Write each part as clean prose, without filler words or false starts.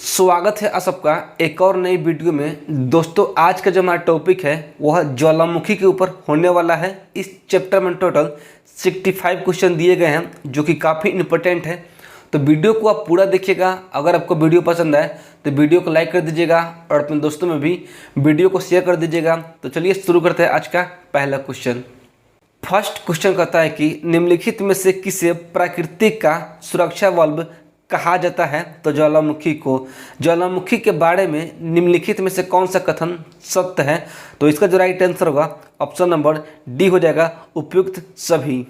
स्वागत है आप सबका एक और नई वीडियो में। दोस्तों आज का जो हमारा टॉपिक है वह ज्वालामुखी के ऊपर होने वाला है। इस चैप्टर में टोटल 65 क्वेश्चन दिए गए हैं जो कि काफ़ी इंपॉर्टेंट है। तो वीडियो को आप पूरा देखिएगा। अगर आपको वीडियो पसंद आए तो वीडियो को लाइक कर दीजिएगा और अपने दोस्तों में भी वीडियो को शेयर कर दीजिएगा। तो चलिए शुरू करते हैं आज का पहला क्वेश्चन। फर्स्ट क्वेश्चन कहता है कि निम्नलिखित में से किसे प्राकृतिक का सुरक्षा वाल्व कहा जाता है? तो ज्वालामुखी को। ज्वालामुखी के बारे में निम्नलिखित में से कौन सा कथन सत्य है? तो इसका जो राइट आंसर होगा ऑप्शन नंबर डी हो जाएगा, उपयुक्त सभी।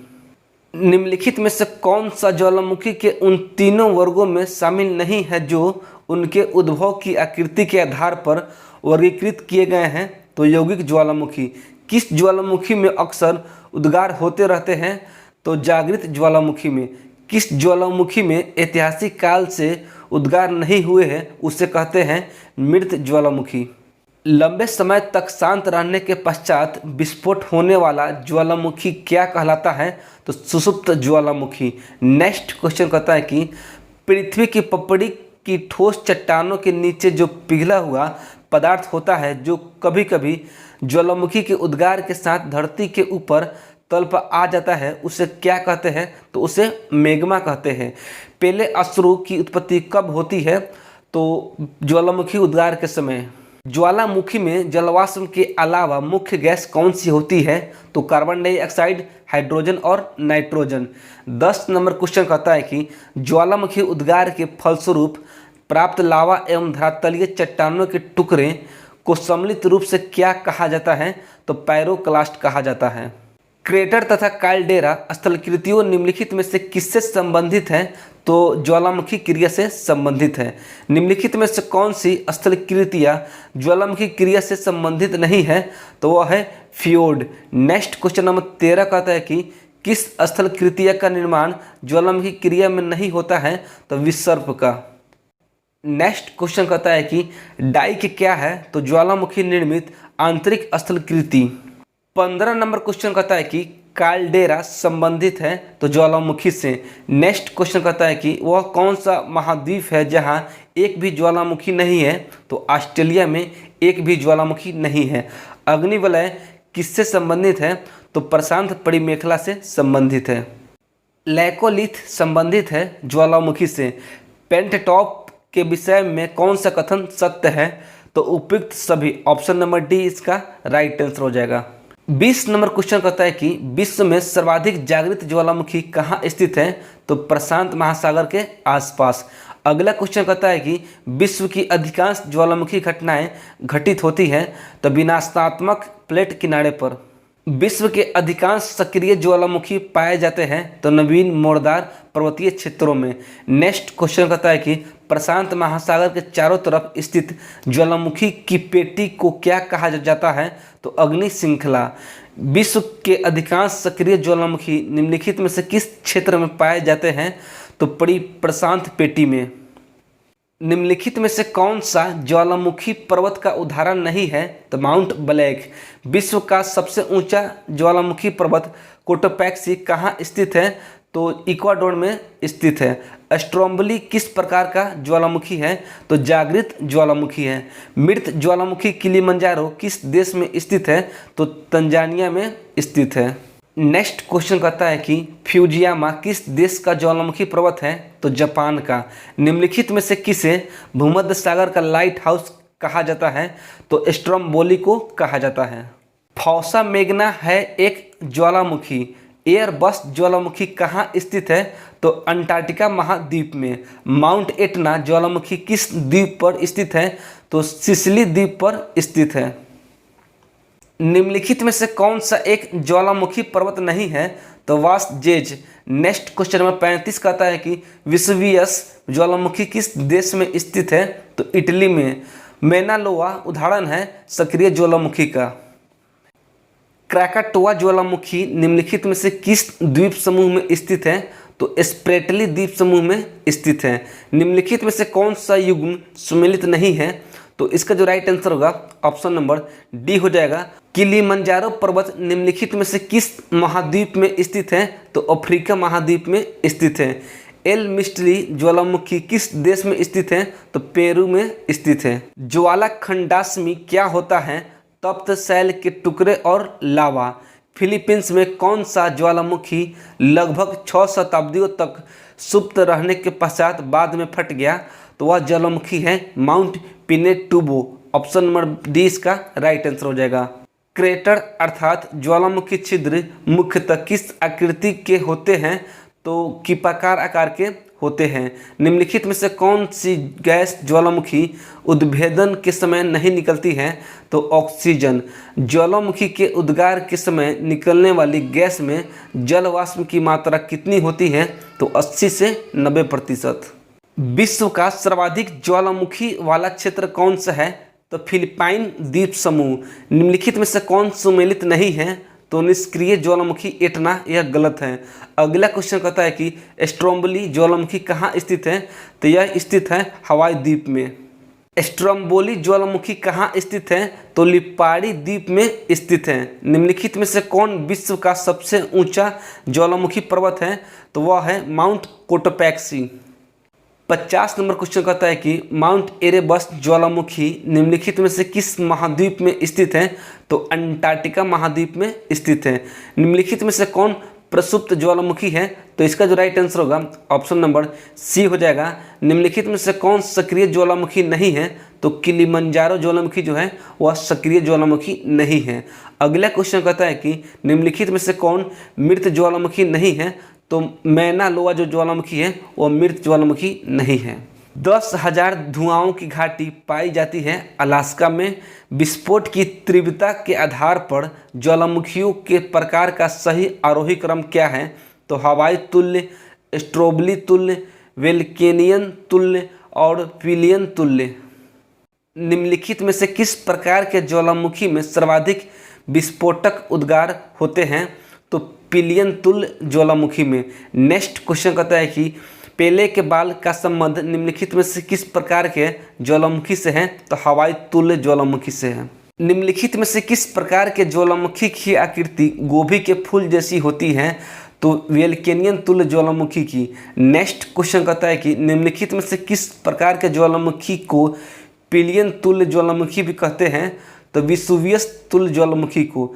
निम्नलिखित में से कौन सा ज्वालामुखी के उन तीनों वर्गों में शामिल नहीं है जो उनके उद्भव की आकृति के आधार पर वर्गीकृत किए गए हैं? तो यौगिक ज्वालामुखी। किस ज्वालामुखी में अक्सर उद्गार होते रहते हैं? तो जागृत ज्वालामुखी में। किस ज्वालामुखी में ऐतिहासिक काल से उद्गार नहीं हुए हैं उसे कहते हैं मृत ज्वालामुखी। लंबे समय तक शांत रहने के पश्चात विस्फोट होने वाला ज्वालामुखी क्या कहलाता है? तो सुषुप्त ज्वालामुखी। नेक्स्ट क्वेश्चन कहता है कि पृथ्वी की पपड़ी की ठोस चट्टानों के नीचे जो पिघला हुआ पदार्थ होता है जो कभी कभी ज्वालामुखी के उद्गार के साथ धरती के ऊपर तल पर आ जाता है उसे क्या कहते हैं? तो उसे मैग्मा कहते हैं। पहले अश्रु की उत्पत्ति कब होती है? तो ज्वालामुखी उद्गार के समय। ज्वालामुखी में जलवाष्प के अलावा मुख्य गैस कौन सी होती है? तो कार्बन डाइऑक्साइड, हाइड्रोजन और नाइट्रोजन। 10 नंबर क्वेश्चन कहता है कि ज्वालामुखी उद्गार के फलस्वरूप प्राप्त लावा एवं धरातलीय चट्टानों के टुकड़े को सम्मिलित रूप से क्या कहा जाता है? तो पायरोक्लास्ट कहा जाता है। क्रेटर तथा काल्डेरा स्थलाकृतियों निम्नलिखित में से किससे संबंधित हैं? तो ज्वालामुखी क्रिया से संबंधित है। निम्नलिखित में से कौन सी स्थलाकृतियाँ ज्वालामुखी क्रिया से संबंधित नहीं है? तो वह है फ्योर्ड। नेक्स्ट क्वेश्चन नंबर 13 कहता है कि किस स्थलाकृतियाँ का निर्माण ज्वालामुखी क्रिया में नहीं होता है? तो विसर्प का। नेक्स्ट क्वेश्चन कहता है कि डाइक क्या है? तो ज्वालामुखी निर्मित आंतरिक स्थलाकृति। 15 नंबर क्वेश्चन कहता है कि काल्डेरा संबंधित है तो ज्वालामुखी से। नेक्स्ट क्वेश्चन कहता है कि वह कौन सा महाद्वीप है जहां एक भी ज्वालामुखी नहीं है? तो ऑस्ट्रेलिया में एक भी ज्वालामुखी नहीं है। अग्निवलय किससे संबंधित है? तो प्रशांत परिमेखला से संबंधित है। लैकोलिथ संबंधित है ज्वालामुखी से। पेंटटॉप के विषय में कौन सा कथन सत्य है? तो उपयुक्त सभी। ऑप्शन नंबर डी इसका राइट आंसर हो जाएगा। 20 नंबर क्वेश्चन कहता है कि विश्व में सर्वाधिक जागृत ज्वालामुखी कहाँ स्थित है? तो प्रशांत महासागर के आसपास। अगला क्वेश्चन कहता है कि विश्व की अधिकांश ज्वालामुखी घटनाएं घटित होती हैं तो विनाशात्मक प्लेट किनारे पर। विश्व के अधिकांश सक्रिय ज्वालामुखी पाए जाते हैं तो नवीन मोड़दार पर्वतीय क्षेत्रों में। नेक्स्ट क्वेश्चन कहता है कि प्रशांत महासागर के चारों तरफ स्थित ज्वालामुखी की पेटी को क्या कहा जाता है? तो अग्नि श्रृंखला। विश्व के अधिकांश सक्रिय ज्वालामुखी निम्नलिखित में से किस क्षेत्र में पाए जाते हैं? तो प्रशांत पेटी में। निम्नलिखित में से कौन सा ज्वालामुखी पर्वत का उदाहरण नहीं है? तो माउंट ब्लैक। विश्व का सबसे ऊंचा ज्वालामुखी पर्वत कोटोपैक्सी कहाँ स्थित है? तो इक्वाडोर में स्थित है। स्ट्रोम्बली किस प्रकार का ज्वालामुखी है? तो जागृत ज्वालामुखी है। मृत ज्वालामुखी किलिमंजारो किस देश में स्थित है? तो तंजानिया में स्थित है। नेक्स्ट क्वेश्चन कहता है कि फ्यूजियामा किस देश का ज्वालामुखी पर्वत है? तो जापान का। निम्नलिखित में से किसे भूमध्य सागर का लाइट हाउस कहा जाता है? तो स्ट्रोम्बोली को कहा जाता है। फौसा मैग्ना है एक ज्वालामुखी। एयरबस ज्वालामुखी कहाँ स्थित है? तो अंटार्कटिका महाद्वीप में। माउंट एटना ज्वालामुखी किस द्वीप पर स्थित है? तो सिसिली द्वीप पर स्थित है। निम्नलिखित में से कौन सा एक ज्वालामुखी पर्वत नहीं है? तो वासजेज। नेक्स्ट क्वेश्चन नंबर 35 कहता है कि विसुवियस ज्वालामुखी किस देश में स्थित है? तो इटली में। मेनालोआ उदाहरण है सक्रिय ज्वालामुखी का। क्रैकाटोआ ज्वालामुखी निम्नलिखित में से किस द्वीप समूह में स्थित है? तो स्प्रेटली द्वीप समूह में स्थित है। निम्नलिखित में से कौन सा युग्म सम्मिलित नहीं है? तो इसका जो राइट आंसर होगा ऑप्शन नंबर डी हो जाएगा। किलिमंजारो पर्वत निम्नलिखित में से किस महाद्वीप में स्थित है? तो अफ्रीका महाद्वीप में स्थित है। एल मिस्ट्री ज्वालामुखी किस देश में स्थित है? तो पेरू में स्थित है। ज्वालाखंडास्मी क्या होता है? तप्त शैल के टुकड़े और लावा। फिलीपींस में कौन सा ज्वालामुखी लगभग 6 शताब्दियों तक सुप्त रहने के पश्चात बाद में फट गया? तो वह ज्वालामुखी है माउंट पिनेटुबो। ऑप्शन नंबर डी इसका राइट आंसर हो जाएगा। क्रेटर अर्थात ज्वालामुखी छिद्र मुख्यतः किस आकृति के होते हैं? तो कीपाकार आकार के होते हैं। निम्नलिखित में से कौन सी गैस ज्वालामुखी उद्भेदन के समय नहीं निकलती है? तो ऑक्सीजन। ज्वालामुखी के उद्गार के समय निकलने वाली गैस में जल वाष्प की मात्रा कितनी होती है? तो 80 से 90%। विश्व का सर्वाधिक ज्वालामुखी वाला क्षेत्र कौन सा है? तो फिलिपाइन द्वीप समूह। निम्नलिखित में से कौन सुमेलित नहीं है? तो निष्क्रिय ज्वालामुखी एटना, यह गलत है। अगला क्वेश्चन कहता है कि स्ट्रोम्बोली ज्वालामुखी कहाँ स्थित है? तो यह स्थित है हवाई द्वीप में। स्ट्रोम्बोली ज्वालामुखी कहाँ स्थित है? तो लिपाड़ी द्वीप में स्थित है। निम्नलिखित में से कौन विश्व का सबसे ऊंचा ज्वालामुखी पर्वत है? तो वह है माउंट कोटोपैक्सी। 50 नंबर क्वेश्चन कहता है कि माउंट एरेबस ज्वालामुखी निम्नलिखित में से किस महाद्वीप में स्थित है? तो अंटार्कटिका महाद्वीप में स्थित है। निम्नलिखित में से कौन प्रसुप्त ज्वालामुखी है? तो इसका जो राइट आंसर होगा ऑप्शन नंबर सी हो जाएगा। निम्नलिखित में से कौन सक्रिय ज्वालामुखी नहीं है? तो किलिमंजारो ज्वालामुखी जो है वह सक्रिय ज्वालामुखी नहीं है। अगला क्वेश्चन कहता है कि निम्नलिखित में से कौन मृत ज्वालामुखी नहीं है? तो मैना लोआ जो ज्वालामुखी है वह मृत ज्वालामुखी नहीं है। 10,000 धुआंओं की घाटी पाई जाती है अलास्का में। विस्फोट की तीव्रता के आधार पर ज्वालामुखियों के प्रकार का सही आरोही क्रम क्या है? तो हवाई तुल्य, स्ट्रोबली तुल्य, वेल्केनियन तुल्य और पिलियन तुल्य। निम्नलिखित में से किस प्रकार के ज्वालामुखी में सर्वाधिक विस्फोटक उद्गार होते हैं? तो पिलियन तुल्य ज्वालामुखी में। नेक्स्ट क्वेश्चन कहता है कि पेले के बाल का संबंध निम्नलिखित में से किस प्रकार के ज्वालामुखी से है? तो हवाई तुल्य ज्वालामुखी से है। निम्नलिखित में से किस प्रकार के ज्वालामुखी की आकृति गोभी के फूल जैसी होती है? तो वेल्केनियन तुल्य ज्वालामुखी की। नेक्स्ट क्वेश्चन कहता है कि निम्नलिखित में से किस प्रकार के ज्वालामुखी को पिलियन तुल्य ज्वालामुखी भी कहते हैं? तो विसुवियस तुल्य ज्वालामुखी को।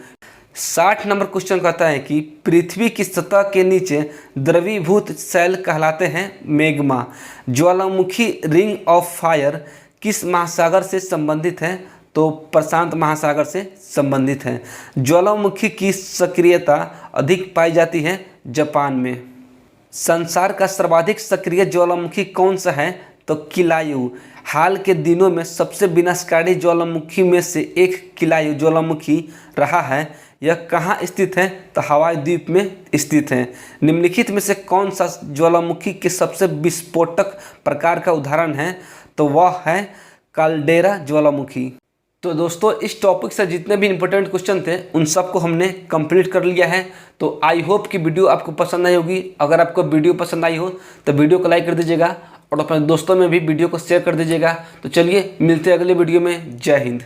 60 नंबर क्वेश्चन कहता है कि पृथ्वी की सतह के नीचे द्रवीभूत शैल कहलाते हैं magma. Jwalamukhi ring of fire किस महासागर से संबंधित है? तो प्रशांत महासागर से संबंधित है। ज्वालामुखी की सक्रियता अधिक पाई जाती है जापान में। संसार का सर्वाधिक सक्रिय ज्वालामुखी कौन सा है? तो किलायु। हाल के दिनों में सबसे विनाशकारी ज्वालामुखी में से एक किलायु ज्वालामुखी रहा है। यह कहाँ स्थित है? तो हवाई द्वीप में स्थित है। निम्नलिखित में से कौन सा ज्वालामुखी के सबसे विस्फोटक प्रकार का उदाहरण है? तो वह है काल्डेरा ज्वालामुखी। तो दोस्तों इस टॉपिक से जितने भी इंपॉर्टेंट क्वेश्चन थे उन सबको हमने कंप्लीट कर लिया है। तो आई होप कि वीडियो आपको पसंद आई होगी। अगर आपको वीडियो पसंद आई हो तो वीडियो को लाइक कर दीजिएगा और अपने दोस्तों में भी वीडियो को शेयर कर दीजिएगा। तो चलिए मिलते हैं अगले वीडियो में। जय हिंद।